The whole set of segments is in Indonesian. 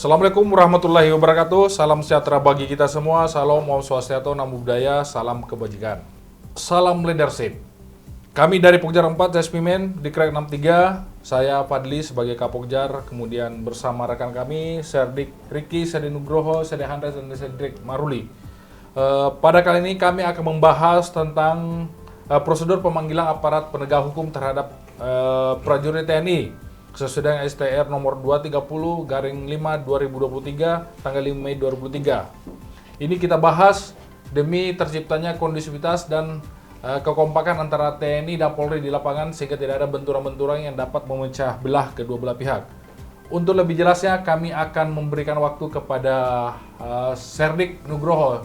Assalamualaikum warahmatullahi wabarakatuh. Salam sejahtera bagi kita semua. Salam, Om Swastiastu, Namo Buddhaya, salam kebajikan. Salam leadership. Kami dari Pokjar 4 Jasmimen di Krek 63. Saya Fadli sebagai Kapokjar, kemudian bersama rekan kami Serdik Riki, Sedi Nugroho, Sedi Handres, dan Sedrik Maruli. Pada kali ini kami akan membahas tentang prosedur pemanggilan aparat penegak hukum terhadap prajurit TNI sesuai dengan STR nomor 230/5/2023 tanggal 5 Mei 2003. Ini kita bahas demi terciptanya kondusivitas dan kekompakan antara TNI dan Polri di lapangan sehingga tidak ada benturan-benturan yang dapat memecah belah kedua belah pihak. Untuk lebih jelasnya kami akan memberikan waktu kepada Serdik Nugroho,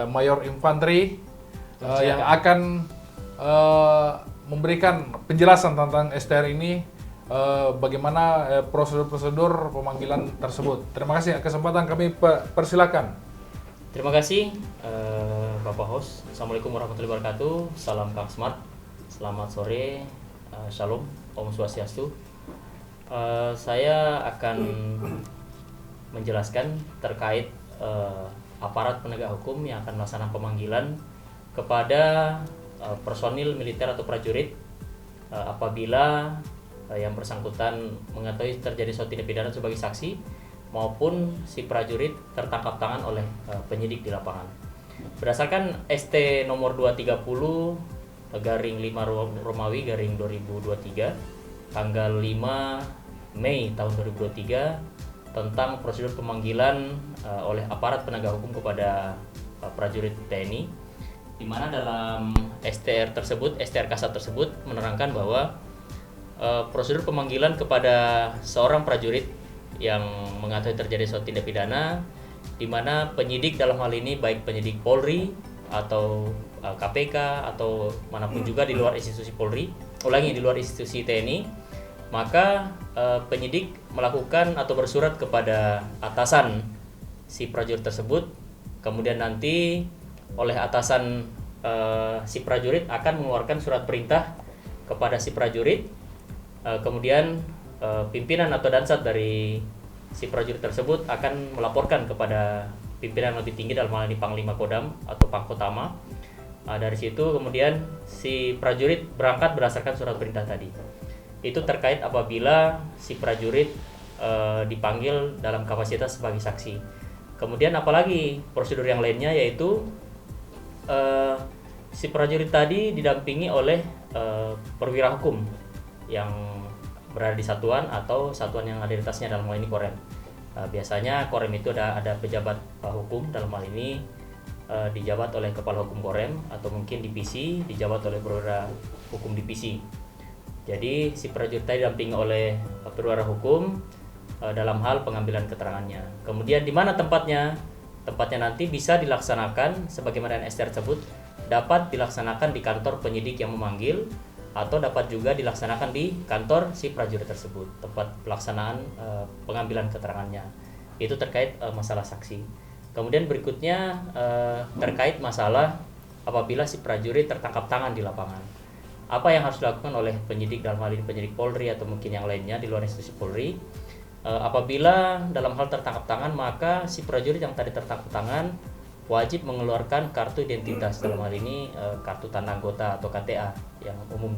Mayor Infanteri, yang akan memberikan penjelasan tentang STR ini, bagaimana prosedur-prosedur pemanggilan tersebut. Terima kasih kesempatan kami persilakan. Terima kasih Bapak Host. Assalamualaikum warahmatullahi wabarakatuh. Salam Kang Smart. Selamat sore. Shalom. Om Swastiastu. Saya akan menjelaskan terkait aparat penegak hukum yang akan melaksanakan pemanggilan kepada personil militer atau prajurit apabila yang bersangkutan mengetahui terjadi suatu tindak pidana sebagai saksi maupun si prajurit tertangkap tangan oleh penyidik di lapangan. Berdasarkan ST nomor 230/5 Romawi garing 2023 tanggal 5 Mei tahun 2023 tentang prosedur pemanggilan oleh aparat penegak hukum kepada prajurit TNI, di mana dalam STR tersebut, STR kasat tersebut menerangkan bahwa prosedur pemanggilan kepada seorang prajurit yang mengetahui terjadi suatu tindak pidana, di mana penyidik dalam hal ini baik penyidik Polri atau KPK atau manapun juga di luar institusi Polri, di luar institusi TNI, maka penyidik melakukan atau bersurat kepada atasan si prajurit tersebut, kemudian nanti oleh atasan si prajurit akan mengeluarkan surat perintah kepada si prajurit. Kemudian pimpinan atau dansat dari si prajurit tersebut akan melaporkan kepada pimpinan lebih tinggi, dalam hal ini Panglima Kodam atau Pangkotama. Dari situ kemudian si prajurit berangkat berdasarkan surat perintah tadi. Itu terkait apabila si prajurit dipanggil dalam kapasitas sebagai saksi. Kemudian apalagi prosedur yang lainnya, yaitu si prajurit tadi didampingi oleh perwira hukum yang berada di satuan atau satuan yang ada di atasnya, dalam hal ini Korem. Biasanya Korem itu ada pejabat hukum, dalam hal ini dijabat oleh kepala hukum Korem, atau mungkin divisi dijabat oleh perwira hukum divisi. Jadi si prajurit tadi didampingi oleh perwira hukum dalam hal pengambilan keterangannya. Kemudian di mana tempatnya? Tempatnya nanti bisa dilaksanakan sebagaimana STR tersebut, dapat dilaksanakan di kantor penyidik yang memanggil, atau dapat juga dilaksanakan di kantor si prajurit tersebut, tempat pelaksanaan pengambilan keterangannya. Itu terkait masalah saksi. Kemudian berikutnya terkait masalah apabila si prajurit tertangkap tangan di lapangan. Apa yang harus dilakukan oleh penyidik, dalam hal ini penyidik Polri atau mungkin yang lainnya di luar institusi Polri? Apabila dalam hal tertangkap tangan, maka si prajurit yang tadi tertangkap tangan wajib mengeluarkan kartu identitas, dalam hal ini kartu tanda anggota atau KTA yang umum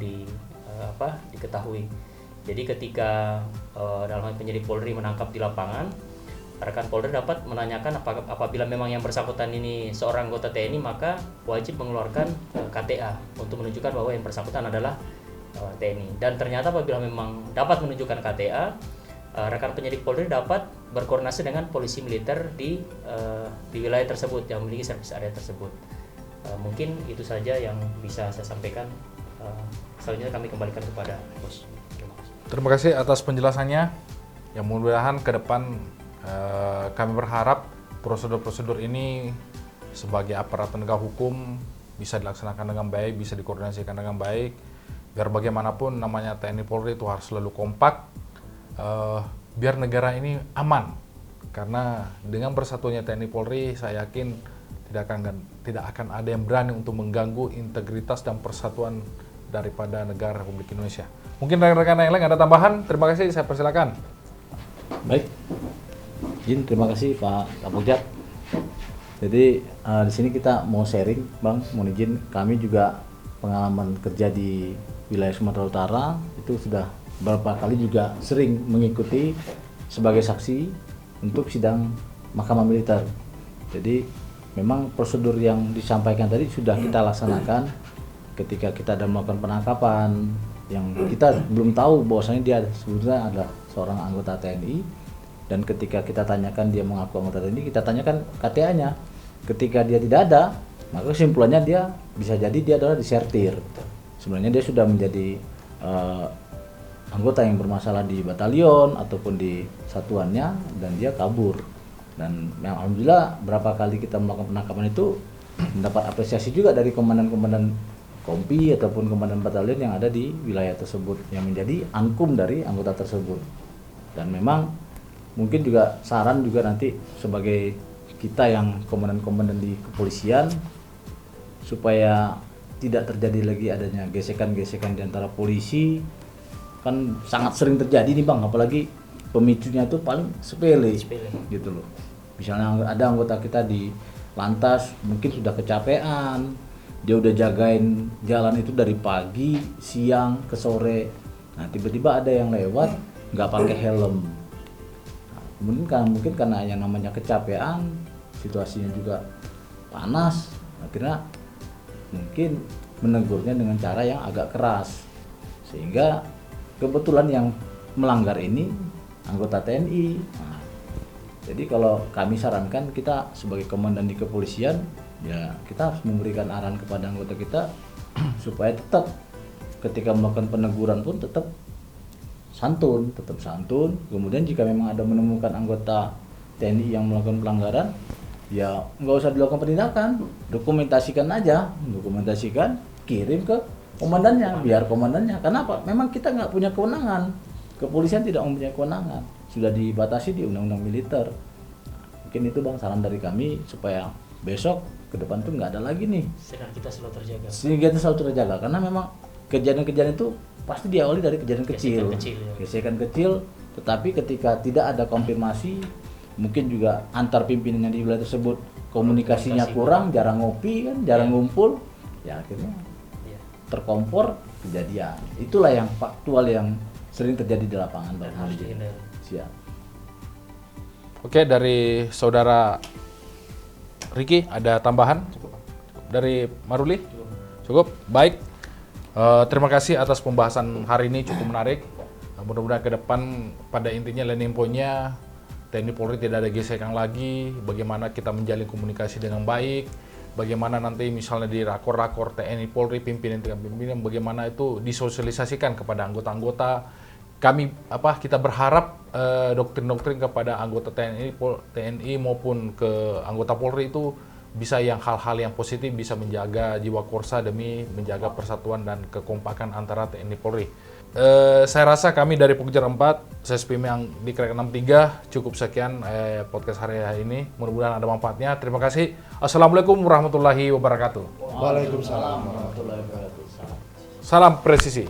diketahui. Jadi ketika dalam hal penyidik Polri menangkap di lapangan, rekan Polri dapat menanyakan apabila memang yang bersangkutan ini seorang anggota TNI, maka wajib mengeluarkan KTA untuk menunjukkan bahwa yang bersangkutan adalah TNI. Dan ternyata apabila memang dapat menunjukkan KTA, rekan penyidik Polri dapat berkoordinasi dengan polisi militer di wilayah tersebut yang memiliki servis area tersebut. Mungkin itu saja yang bisa saya sampaikan. Selanjutnya kami kembalikan kepada Bos. Terima kasih atas penjelasannya. Yang mudah-mudahan ke depan kami berharap prosedur-prosedur ini sebagai aparat penegak hukum bisa dilaksanakan dengan baik, bisa dikoordinasikan dengan baik. Biar bagaimanapun namanya TNI Polri itu harus selalu kompak. Biar negara ini aman, karena dengan bersatunya TNI Polri, saya yakin tidak akan ada yang berani untuk mengganggu integritas dan persatuan daripada negara Republik Indonesia. Mungkin rekan-rekan yang lain ada tambahan? Terima kasih, saya persilakan. Baik. Izin, terima kasih Pak Kapolsek. Jadi di sini kita mau sharing, Bang, mohon izin, kami juga pengalaman kerja di wilayah Sumatera Utara itu sudah beberapa kali juga sering mengikuti sebagai saksi untuk sidang Mahkamah Militer. Jadi memang prosedur yang disampaikan tadi sudah kita laksanakan ketika kita ada melakukan penangkapan yang kita belum tahu bahwasanya dia sebetulnya adalah seorang anggota TNI. Dan ketika kita tanyakan dia mengaku anggota TNI, kita tanyakan KTA-nya. Ketika dia tidak ada, maka kesimpulannya dia bisa jadi dia adalah disertir. Sebenarnya dia sudah menjadi anggota yang bermasalah di batalion ataupun di satuannya dan dia kabur. Dan alhamdulillah berapa kali kita melakukan penangkapan itu mendapat apresiasi juga dari komandan-komandan kompi ataupun komandan batalion yang ada di wilayah tersebut yang menjadi angkum dari anggota tersebut. Dan memang mungkin juga saran juga nanti sebagai kita yang komandan-komandan di kepolisian supaya tidak terjadi lagi adanya gesekan-gesekan di antara polisi, kan sangat sering terjadi nih Bang, apalagi pemicunya itu paling sepele gitu loh. Misalnya ada anggota kita di lantas mungkin sudah kecapean, dia udah jagain jalan itu dari pagi, siang, ke sore. Nah tiba-tiba ada yang lewat nggak pakai helm. Mungkin karena yang namanya kecapean, situasinya juga panas, akhirnya mungkin menegurnya dengan cara yang agak keras, sehingga kebetulan yang melanggar ini anggota TNI. Nah, jadi kalau kami sarankan kita sebagai komandan di kepolisian, ya kita harus memberikan arahan kepada anggota kita supaya tetap ketika melakukan peneguran pun tetap santun. Kemudian jika memang ada menemukan anggota TNI yang melakukan pelanggaran, ya nggak usah dilakukan penindakan, dokumentasikan, kirim ke komandannya, biar komandannya. Kenapa? Memang kita nggak punya kewenangan, kepolisian tidak mempunyai kewenangan, sudah dibatasi di undang-undang militer. Mungkin itu Bang saran dari kami supaya besok ke depan tuh nggak ada lagi nih. Sehingga kita selalu terjaga. Sehingga kita selalu terjaga, karena memang kejadian-kejadian itu pasti diawali dari kejadian kecil, gesekan kecil, tetapi ketika tidak ada konfirmasi, mungkin juga antar pimpinan yang di wilayah tersebut komunikasinya kurang, jarang ngopi kan, jarang ngumpul, ya akhirnya terkompor kejadian. Itulah yang faktual yang sering terjadi di lapangan. Dan harus dihindari. Siap. Oke, dari saudara Riki ada tambahan? Dari Maruli? Cukup. Baik. Terima kasih atas pembahasan hari ini, cukup menarik. Mudah-mudahan ke depan pada intinya landing point-nya TNI Polri tidak ada gesekan lagi, bagaimana kita menjalin komunikasi dengan baik, bagaimana nanti misalnya di rakor-rakor TNI Polri, pimpinan bagaimana itu disosialisasikan kepada anggota-anggota. Kita berharap doktrin-doktrin kepada anggota TNI maupun ke anggota Polri itu bisa yang hal-hal yang positif, bisa menjaga jiwa korsa demi menjaga persatuan dan kekompakan antara TNI Polri. Saya rasa kami dari Pokja 4, SSPM yang di Krek 63 cukup sekian podcast hari ini. Mudah-mudahan ada manfaatnya. Terima kasih. Assalamualaikum warahmatullahi wabarakatuh. Waalaikumsalam warahmatullahi wabarakatuh. Salam presisi.